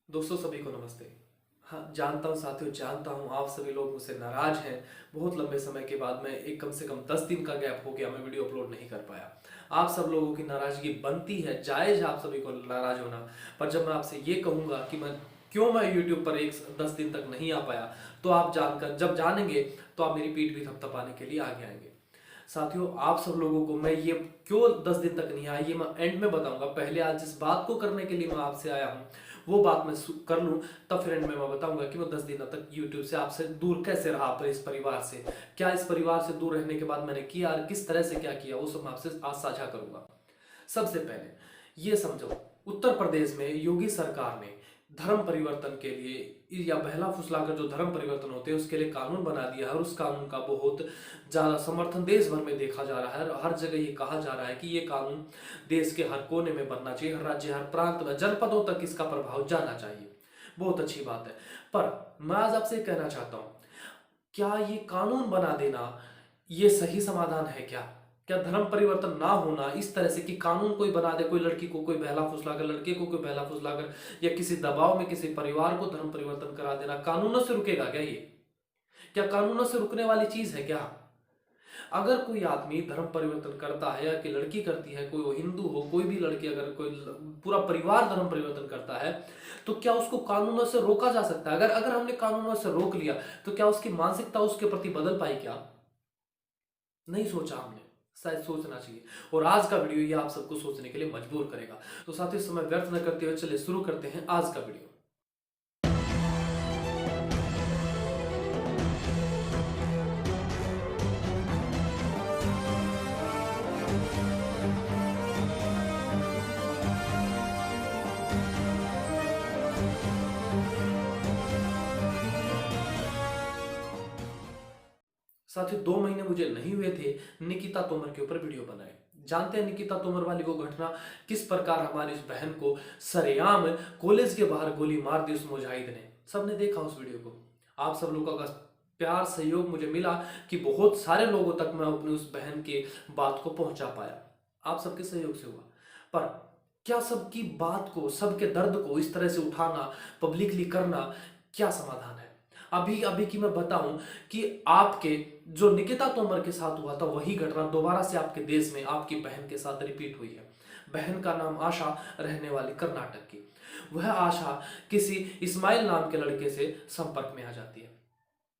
दोस्तों सभी को नमस्ते। हाँ, जानता हूँ साथियों, जानता हूँ आप सभी लोग मुझसे नाराज हैं। बहुत लंबे समय के बाद मैं एक कम से कम 10 दिन का गैप हो गया, मैं वीडियो अपलोड नहीं कर पाया। आप सब लोगों की नाराजगी बनती है, जायज है आप सभी को नाराज होना। पर जब मैं आपसे ये कहूँगा कि मैं यूट्यूब पर 10 दिन तक नहीं आ पाया, तो आप जानकर जब जानेंगे तो आप मेरी पीठ भी थपथपाने के लिए आगे आएंगे। साथियों, आप सब लोगों को मैं ये क्यों 10 दिन तक नहीं आया ये मैं एंड में बताऊंगा। पहले आज जिस बात को करने के लिए मैं आपसे आया हूँ वो बात मैं कर लूँ, तब फिर एंड में मैं बताऊंगा कि मैं 10 दिनों तक यूट्यूब से आपसे दूर कैसे रहा, पर इस परिवार से क्या, इस परिवार से दूर रहने के बाद मैंने किया और किस तरह से क्या किया, वो सब मैं आपसे आज साझा करूंगा। सबसे पहले ये समझो, उत्तर प्रदेश में योगी सरकार ने धर्म परिवर्तन के लिए या बहला फुसलाकर जो धर्म परिवर्तन होते हैं उसके लिए कानून बना दिया है, और उस कानून का बहुत ज़्यादा समर्थन देश भर में देखा जा रहा है। और हर जगह ये कहा जा रहा है कि ये कानून देश के हर कोने में बनना चाहिए, हर राज्य, हर प्रांत में, जनपदों तक इसका प्रभाव जाना चाहिए। बहुत अच्छी बात है। पर मैं आज आपसे कहना चाहता हूँ, क्या ये कानून बना देना ये सही समाधान है क्या? क्या धर्म परिवर्तन ना होना इस तरह से कि कानून कोई बना दे, कोई लड़की को कोई बहला फुसलाकर, लड़के को कोई बहला फुसलाकर, या किसी दबाव में किसी परिवार को धर्म परिवर्तन करा देना, कानूनों से रुकेगा क्या ये? क्या कानूनों से रुकने वाली चीज है क्या? अगर कोई आदमी धर्म परिवर्तन करता है या कि लड़की करती है, कोई वो हिंदू हो, कोई भी लड़की, अगर कोई पूरा परिवार धर्म परिवर्तन करता है, तो क्या उसको कानूनों से रोका जा सकता है? अगर अगर हमने कानूनों से रोक लिया तो क्या उसकी मानसिकता उसके प्रति बदल पाई क्या? नहीं सोचा हमने, शायद सोचना चाहिए। और आज का वीडियो ये आप सबको सोचने के लिए मजबूर करेगा। तो साथियों, समय व्यर्थ न करते हुए चलिए शुरू करते हैं आज का वीडियो। साथियों, 2 महीने मुझे नहीं हुए थे निकिता तोमर के ऊपर वीडियो बनाए। जानते हैं निकिता तोमर वाली वो घटना, किस प्रकार हमारी इस बहन को सरेआम कॉलेज के बाहर गोली मार दी उस मुजाहिद ने। सबने देखा उस वीडियो को। आप सब लोगों का प्यार सहयोग मुझे मिला कि बहुत सारे लोगों तक मैं अपनी उस बहन की बात को पहुंचा पाया। आप सबके सहयोग से हुआ। पर क्या सबकी बात को, सबके दर्द को इस तरह से उठाना, पब्लिकली करना, क्या समाधान है? अभी अभी की मैं बताऊं कि आपके जो निकिता तोमर के साथ हुआ था वही घटना दोबारा से आपके देश में आपकी बहन के साथ रिपीट हुई है। बहन का नाम आशा, रहने वाली कर्नाटक की। वह आशा किसी इस्माइल नाम के लड़के से संपर्क में आ जाती है।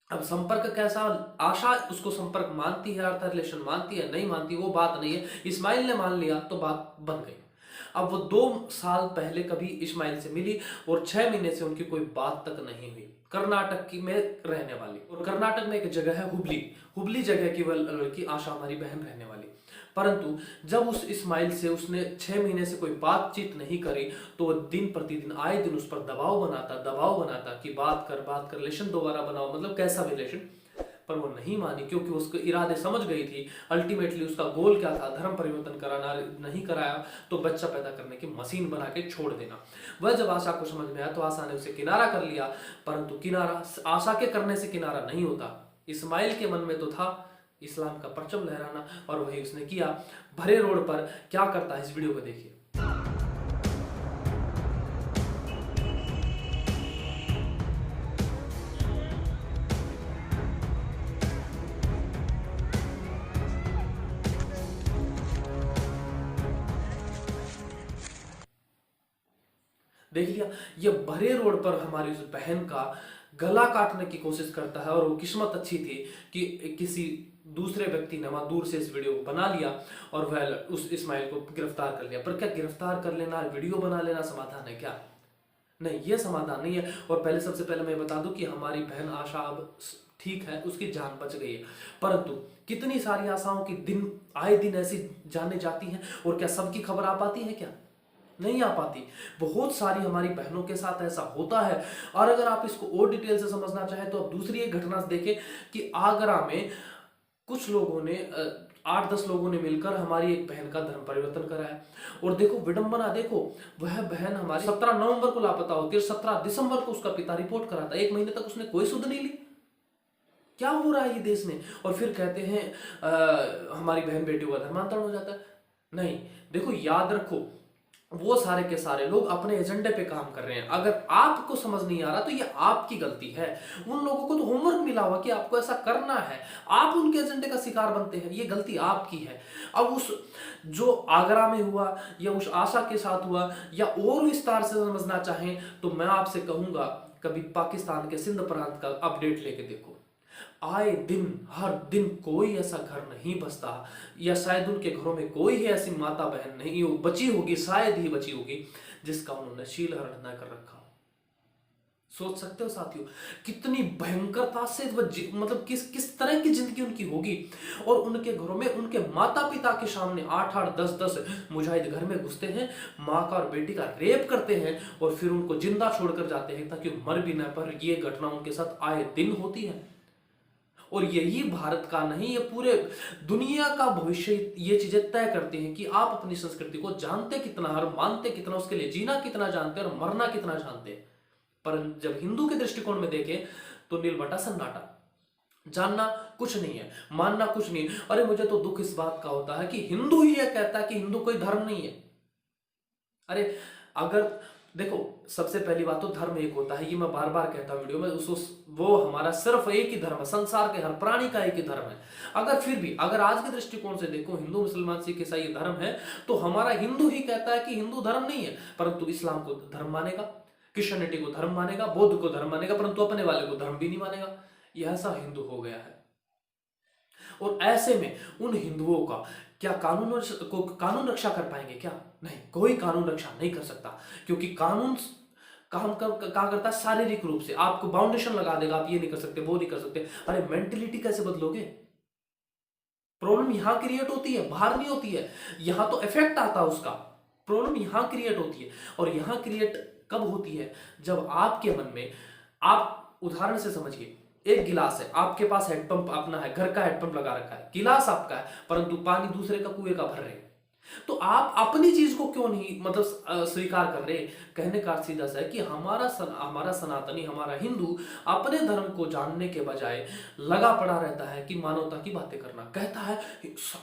अब संपर्क कैसा, आशा उसको संपर्क मानती है, अर्थ रिलेशन मानती है, नहीं मानती वो बात नहीं है। इस्माइल ने मान लिया तो बात बन गई। अब वो 2 साल पहले कभी इस्माइल से मिली और 6 महीने से उनकी कोई बात तक नहीं हुई। कर्नाटक की में रहने वाली, और कर्नाटक में एक जगह है हुबली, हुबली जगह की वह लड़की आशा हमारी बहन रहने वाली। परंतु जब उस इस्माइल से उसने 6 महीने से कोई बातचीत नहीं करी, तो वह दिन प्रतिदिन आए दिन उस पर दबाव बनाता कि बात कर, रिलेशन दोबारा बनाओ, मतलब कैसा रिलेशन। पर वो नहीं मानी, क्योंकि उसके इरादे समझ गई थी। अल्टीमेटली उसका गोल क्या था, धर्म परिवर्तन कराना। नहीं कराया तो बच्चा पैदा करने की मशीन बना के छोड़ देना। वह जब आशा को समझ में आया तो आशा ने उसे किनारा कर लिया। परंतु किनारा आशा के करने से किनारा नहीं होता। इस्माइल के मन में तो था इस्लाम का परचम लहराना, और वही उसने किया। भरे रोड पर क्या करता है इस वीडियो को देखिए। देख लिया, ये भरे रोड पर हमारी उस बहन का गला काटने की कोशिश करता है। और वो किस्मत अच्छी थी कि किसी दूसरे व्यक्ति ने वहां दूर से इस वीडियो को बना लिया और वह उस इस्माइल को गिरफ्तार कर लिया। पर क्या गिरफ्तार कर लेना, वीडियो बना लेना समाधान है क्या? नहीं, ये समाधान नहीं है। और पहले, सबसे पहले मैं बता दूं कि हमारी बहन आशा अब ठीक है, उसकी जान बच गई है। परंतु कितनी सारी आशाओं की दिन आए दिन ऐसी जाने जाती हैं, और क्या सबकी खबर आ पाती है क्या? नहीं आ पाती। बहुत सारी हमारी बहनों के साथ ऐसा होता है। और अगर आप इसको और डिटेल से समझना चाहें तो आप दूसरी एक घटना से देखें कि आगरा में कुछ लोगों ने 8-10 लोगों ने मिलकर हमारी एक बहन का धर्म परिवर्तन कराया। और देखो विडंबना, देखो वह बहन हमारी 17 नवंबर को लापता होती है, 17 दिसंबर को उसका पिता रिपोर्ट कराता है। 1 महीने तक उसने कोई सुध नहीं ली। क्या हो रहा है ये देश में? और फिर कहते हैं हमारी बहन बेटियों का धर्मांतरण हो जाता है। नहीं, देखो याद रखो, वो सारे के सारे लोग अपने एजेंडे पे काम कर रहे हैं। अगर आपको समझ नहीं आ रहा तो ये आपकी गलती है। उन लोगों को तो होमवर्क मिला हुआ कि आपको ऐसा करना है, आप उनके एजेंडे का शिकार बनते हैं, ये गलती आपकी है। अब उस जो आगरा में हुआ या उस आशा के साथ हुआ या और विस्तार से समझना चाहें तो मैं आपसे कहूंगा कभी पाकिस्तान के सिंध प्रांत का अपडेट लेके देखो। आए दिन हर दिन कोई ऐसा घर नहीं बसता, या शायद उनके घरों में कोई ही ऐसी माता बहन नहीं हो बची होगी, शायद ही बची होगी जिसका उन्होंने शीलहरण न कर रखा हो। सोच सकते हो साथियों कितनी भयंकरता से मतलब किस तरह की जिंदगी उनकी होगी। और उनके घरों में उनके माता पिता के सामने 8-8 10-10 मुजाहिद घर में घुसते हैं, माँ का और बेटी का रेप करते हैं और फिर उनको जिंदा छोड़कर जाते हैं ताकि मर भी न पर। ये घटना उनके साथ आए दिन होती है। और यही भारत का नहीं, ये पूरे दुनिया का भविष्य ये चीजें तय करती हैं कि आप अपनी संस्कृति को जानते कितना और मानते कितना, उसके लिए जीना कितना जानते हैं और मरना कितना जानते हैं। पर जब हिंदू के दृष्टिकोण में देखें तो नीलबटा सन्नाटा, जानना कुछ नहीं है, मानना कुछ नहीं है। अरे मुझे तो दुख इस बात का होता है कि हिंदू ही यह कहता है कि हिंदू कोई धर्म नहीं है। अरे अगर देखो, सबसे पहली बात तो धर्म एक होता है, ये मैं बार बार कहता हूं वीडियो में, वो हमारा सिर्फ एक ही धर्म है, संसार के हर प्राणी का एक ही धर्म है। अगर फिर भी अगर आज के दृष्टिकोण से देखो, हिंदू मुसलमान सिख ईसाई धर्म है, तो हमारा हिंदू ही कहता है कि हिंदू धर्म नहीं है, परंतु इस्लाम को धर्म मानेगा, क्रिश्चियनिटी को धर्म मानेगा, बौद्ध को धर्म मानेगा, परंतु अपने वाले को धर्म भी नहीं मानेगा। यह ऐसा हिंदू हो गया है। और ऐसे में उन हिंदुओं का क्या कानून रक्षा कर पाएंगे क्या? नहीं, कोई कानून रक्षा नहीं कर सकता, क्योंकि कानून काम क्या करता है, शारीरिक रूप से आपको बाउंडेशन लगा देगा, आप ये नहीं कर सकते, वो नहीं कर सकते। अरे मेंटेलिटी कैसे बदलोगे? प्रॉब्लम यहां क्रिएट होती है, बाहर नहीं होती है। यहां तो इफेक्ट आता है उसका, प्रॉब्लम यहां क्रिएट होती है। और यहां क्रिएट कब होती है? जब आपके मन में, आप उदाहरण से समझिए, एक गिलास है, आपके पास हेडपंप अपना है, घर का हेडपंप लगा रखा है, गिलास आपका है, परंतु पानी दूसरे का कुएं का भर रहे हैं। तो आप अपनी चीज को क्यों नहीं मतलब स्वीकार कर रहे? कहने का सीधा सा है कि हमारा सनातनी, हमारा हिंदू अपने धर्म को जानने के बजाय लगा पड़ा रहता है कि मानवता की बातें करना। कहता है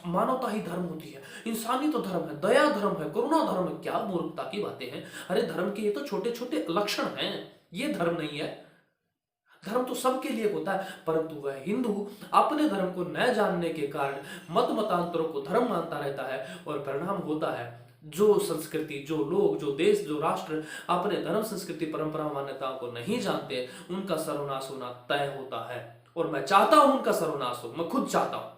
मानवता ही धर्म होती है, इंसानी तो धर्म है, दया धर्म है, करुणा धर्म है। क्या मूर्खता की बातें हैं। अरे धर्म के ये तो छोटे छोटे लक्षण हैं, ये धर्म नहीं है। धर्म तो सबके लिए होता है, परंतु वह हिंदू अपने धर्म को न जानने के कारण मत मतांतरों को धर्म मानता रहता है। और परिणाम होता है, जो संस्कृति, जो लोग, जो देश, जो राष्ट्र अपने धर्म, संस्कृति, परंपरा, मान्यताओं को नहीं जानते, उनका सर्वनाश होना तय होता है। और मैं चाहता हूं उनका सर्वनाश हो, मैं खुद चाहता हूं,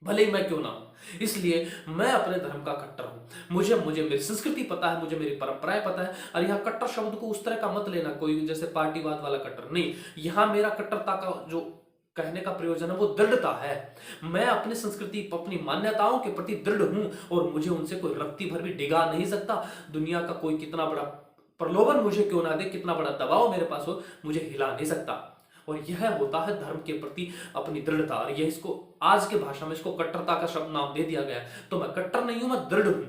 भले ही मैं क्यों ना हूं। इसलिए मैं अपने धर्म का कट्टर हूं। मुझे मुझे मेरी संस्कृति पता है, मुझे मेरी परंपराएं पता है। और यहाँ कट्टर शब्द को उस तरह का मत लेना, कोई जैसे पार्टीवाद वाला कट्टर नहीं। यहाँ मेरा कट्टरता का जो कहने का प्रयोजन है वो दृढ़ता है। मैं अपनी संस्कृति, अपनी मान्यताओं के प्रति दृढ़ हूं और मुझे उनसे कोई रत्ती भर भी डिगा नहीं सकता। दुनिया का कोई कितना बड़ा प्रलोभन मुझे क्यों ना दे, कितना बड़ा दबाव मेरे पास हो, मुझे हिला नहीं सकता। और यह होता है धर्म के प्रति अपनी दृढ़ता। और यह, इसको आज के भाषा में इसको कट्टरता का शब्द नाम दे दिया गया। तो मैं कट्टर नहीं हूं, मैं दृढ़ हूं।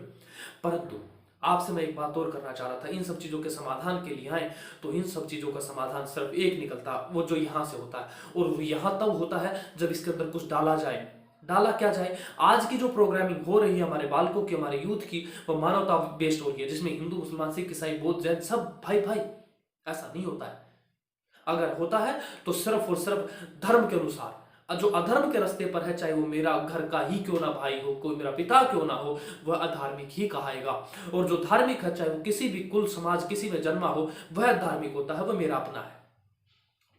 परंतु आपसे मैं एक बात और करना चाह रहा था, इन सब चीजों के समाधान के लिए आए तो इन सब चीजों का समाधान सिर्फ एक निकलता, वो जो यहां से होता है। और वो यहां तब होता है जब इसके अंदर कुछ डाला जाए। डाला क्या जाए? आज की जो प्रोग्रामिंग हो रही है हमारे बालकों की, हमारे यूथ की, वो मानवता बेस्ड हो रही है, जिसमें हिंदू, मुसलमान, सिख, ईसाई, बौद्ध, जैन सब भाई भाई। ऐसा नहीं होता है। अगर होता है तो सिर्फ और सिर्फ धर्म के अनुसार। जो अधर्म के रास्ते पर है, चाहे वो मेरा घर का ही क्यों ना भाई हो, कोई मेरा पिता क्यों ना हो, वह अधार्मिक ही कहाएगा। और जो धार्मिक है, चाहे वो किसी भी कुल, समाज, किसी में जन्मा हो, वह धार्मिक होता है, वह मेरा अपना है।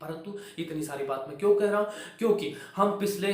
परंतु इतनी सारी बात मैं क्यों कह रहा हूं? क्योंकि हम पिछले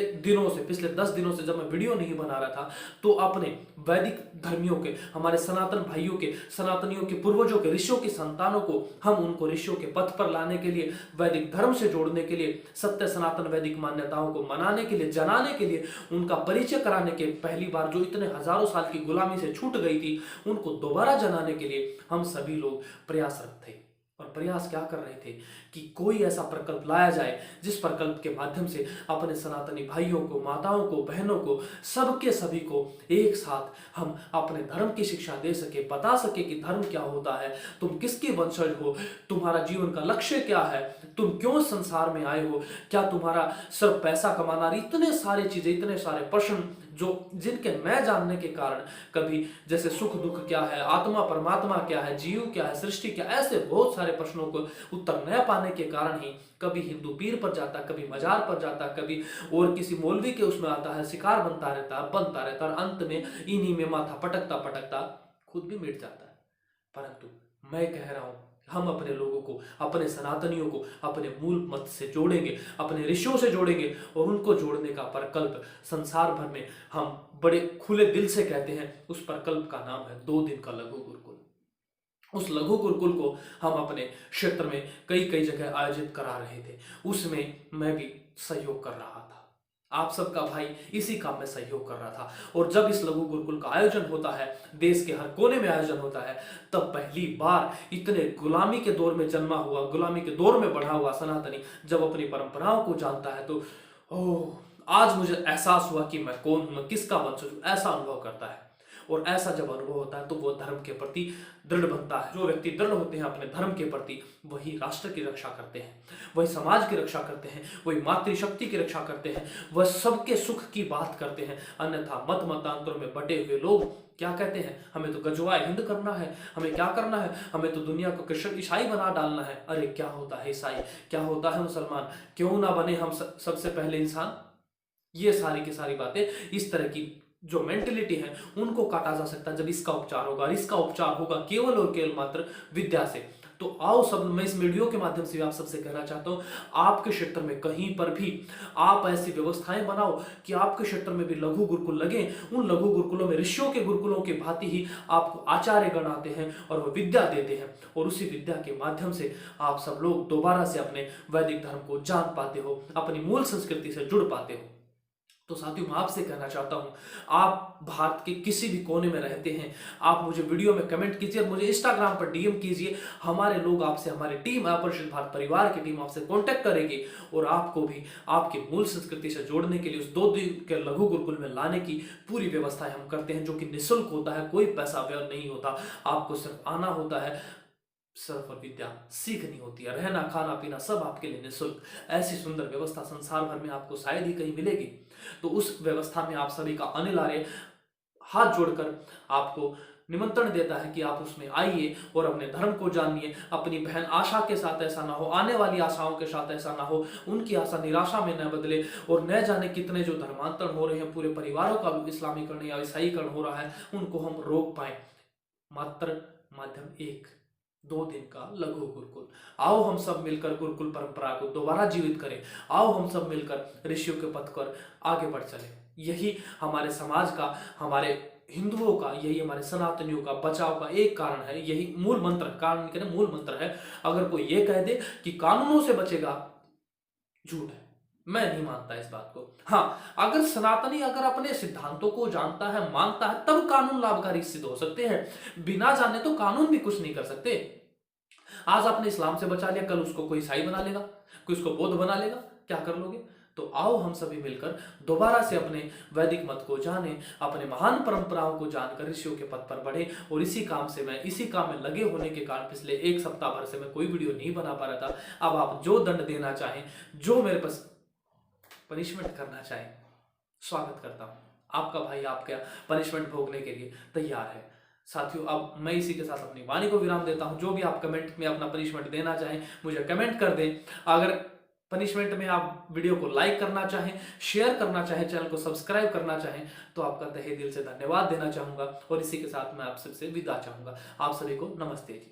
10 दिनों से जब मैं वीडियो नहीं बना रहा था, तो अपने वैदिक धर्मियों के, हमारे सनातन भाइयों के, सनातनियों के पूर्वजों के, ऋषियों की संतानों को, हम उनको ऋषियों के पथ पर लाने के लिए, वैदिक धर्म से जोड़ने के लिए, सत्य सनातन वैदिक मान्यताओं को मनाने के लिए, जनाने के लिए, उनका परिचय कराने के, पहली बार जो इतने हजारों साल की गुलामी से छूट गई थी, उनको दोबारा जनाने के लिए हम सभी लोग प्रयासरत थे। और प्रयास क्या कर रहे थे कि कोई ऐसा प्रकल्प लाया जाए जिस प्रकल्प के माध्यम से अपने सनातनी भाइयों को, माताओं को, बहनों को, सबके सभी को एक साथ हम अपने धर्म की शिक्षा दे सके, बता सके कि धर्म क्या होता है, तुम किसके वंशज हो, तुम्हारा जीवन का लक्ष्य क्या है, तुम क्यों संसार में आए हो, क्या तुम्हारा सिर्फ पैसा कमाना, इतने सारे चीजें, इतने सारे प्रश्न जो जिनके न जानने के कारण कभी जैसे सुख दुख क्या है, आत्मा परमात्मा क्या है, जीव क्या है, सृष्टि क्या, ऐसे बहुत सारे प्रश्नों को उत्तर न पाने के कारण ही कभी हिंदू पीर पर जाता, कभी मजार पर जाता, कभी और किसी मौलवी के उसमें आता है, शिकार बनता रहता है, और अंत में इन्हीं में माथा पटकता पटकता खुद भी मिट जाता है। परंतु मैं कह रहा हूं, हम अपने लोगों को, अपने सनातनियों को अपने मूल मत से जोड़ेंगे, अपने ऋषियों से जोड़ेंगे, और उनको जोड़ने का प्रकल्प संसार भर में हम बड़े खुले दिल से कहते हैं। उस प्रकल्प का नाम है 2 दिन का लघु गुरुकुल। उस लघु गुरुकुल को हम अपने क्षेत्र में कई कई जगह आयोजित करा रहे थे, उसमें मैं भी सहयोग कर रहा था। आप सबका भाई इसी काम में सहयोग कर रहा था। और जब इस लघु गुरुकुल का आयोजन होता है, देश के हर कोने में आयोजन होता है, तब पहली बार इतने गुलामी के दौर में जन्मा हुआ, गुलामी के दौर में बढ़ा हुआ सनातनी जब अपनी परंपराओं को जानता है तो आज मुझे एहसास हुआ कि मैं कौन हूं, मैं किसका वंशज हूं, ऐसा अनुभव करता है। और ऐसा जब अनुभव होता है तो वो धर्म के प्रति दृढ़ बनता है। जो व्यक्ति दृढ़ होते हैं अपने धर्म के प्रति, वही राष्ट्र की रक्षा करते हैं, वही समाज की रक्षा करते हैं, वही मातृशक्ति की रक्षा करते हैं, वह सबके सुख की बात करते हैं। अन्यथा मत मतांतरों में बटे हुए लोग क्या कहते हैं, हमें तो गजवाए हिंद करना है, हमें क्या करना है, हमें तो दुनिया को क्रिश्चियन ईसाई बना डालना है। अरे क्या होता है ईसाई, क्या होता है मुसलमान, क्यों ना बने हम सबसे पहले इंसान। ये सारी की सारी बातें, इस तरह की जो मेंटेलिटी है उनको काटा जा सकता है जब इसका उपचार होगा। और इसका उपचार होगा केवल और केवल मात्र विद्या से। तो आओ सब, मैं इस वीडियो के माध्यम से आप सबसे कहना चाहता हूं, आपके क्षेत्र में कहीं पर भी आप ऐसी व्यवस्थाएं बनाओ कि आपके क्षेत्र में भी लघु गुरुकुल लगे। उन लघु गुरुकुलों में ऋषियों के गुरुकुलों के भांति ही आपको आचार्य गण आते हैं और वह विद्या देते हैं, और उसी विद्या के माध्यम से आप सब लोग दोबारा से अपने वैदिक धर्म को जान पाते हो, अपनी मूल संस्कृति से जुड़ पाते हो। तो साथियों, मैं आपसे कहना चाहता हूं, आप भारत के किसी भी कोने में रहते हैं, आप मुझे वीडियो में कमेंट कीजिए, मुझे इंस्टाग्राम पर डीएम कीजिए। हमारे लोग आपसे, हमारी टीम अपरिचित भारत परिवार की टीम आपसे कांटेक्ट करेगी और आपको भी आपकी मूल संस्कृति से जोड़ने के लिए उस 2 दिन के लघु गुरुकुल में लाने की पूरी व्यवस्थाएं हम करते हैं, जो कि निःशुल्क होता है, कोई पैसा व्यय नहीं होता। आपको सिर्फ आना होता है, सिर्फ और विद्या सीखनी होती है, रहना खाना पीना सब आपके लिए निःशुल्क। ऐसी सुंदर व्यवस्था संसार भर में आपको शायद ही कहीं मिलेगी। तो उस व्यवस्था में आप सभी का अनिल आर्य हाथ जोड़कर आपको निमंत्रण देता है कि आप उसमें आइए और अपने धर्म को जानिए। अपनी बहन आशा के साथ ऐसा ना हो, आने वाली आशाओं के साथ ऐसा ना हो, उनकी आशा निराशा में न बदले, और न जाने कितने जो धर्मांतरण हो रहे हैं, पूरे परिवारों का इस्लामीकरण या ईसाईकरण हो रहा है, उनको हम रोक पाए। मात्र माध्यम 2 दिन का लघु गुरुकुल। आओ हम सब मिलकर गुरुकुल परंपरा को दोबारा जीवित करें। आओ हम सब मिलकर ऋषियों के पथ पर आगे बढ़ चलें। यही हमारे समाज का, हमारे हिंदुओं का, यही हमारे सनातनियों का बचाव का एक कारण है। यही मूल मंत्र, कारण कहते मूल मंत्र है। अगर कोई ये कह दे कि कानूनों से बचेगा, झूठ है, मैं नहीं मानता इस बात को। हाँ, अगर सनातनी अगर अपने सिद्धांतों को जानता है, मानता है, तब कानून लाभकारी सिद्ध हो सकते हैं। बिना जाने तो कानून भी कुछ नहीं कर सकते। आज आपने इस्लाम से बचा लिया, कल उसको कोई ईसाई बना लेगा, कोई उसको बौद्ध बना लेगा, क्या कर लोगे? तो आओ हम सभी मिलकर दोबारा से अपने वैदिक मत को जाने, अपने महान परंपराओं को जानकर ऋषियों के पथ पर बढ़े। और इसी काम में लगे होने के कारण पिछले 1 सप्ताह भर से मैं कोई वीडियो नहीं बना पा रहा था। अब आप जो दंड देना चाहें, जो मेरे पास पनिशमेंट करना चाहें, स्वागत करता हूं। आपका भाई आपका पनिशमेंट भोगने के लिए तैयार है। साथियों, अब मैं इसी के साथ अपनी वाणी को विराम देता हूं। जो भी आप कमेंट में अपना पनिशमेंट देना चाहें, मुझे कमेंट कर दें। अगर पनिशमेंट में आप वीडियो को लाइक करना चाहें, शेयर करना चाहें, चैनल को सब्सक्राइब करना चाहें, तो आपका तहे दिल से धन्यवाद देना चाहूंगा। और इसी के साथ मैं आप सबसे विदा चाहूंगा। आप सभी को नमस्ते जी।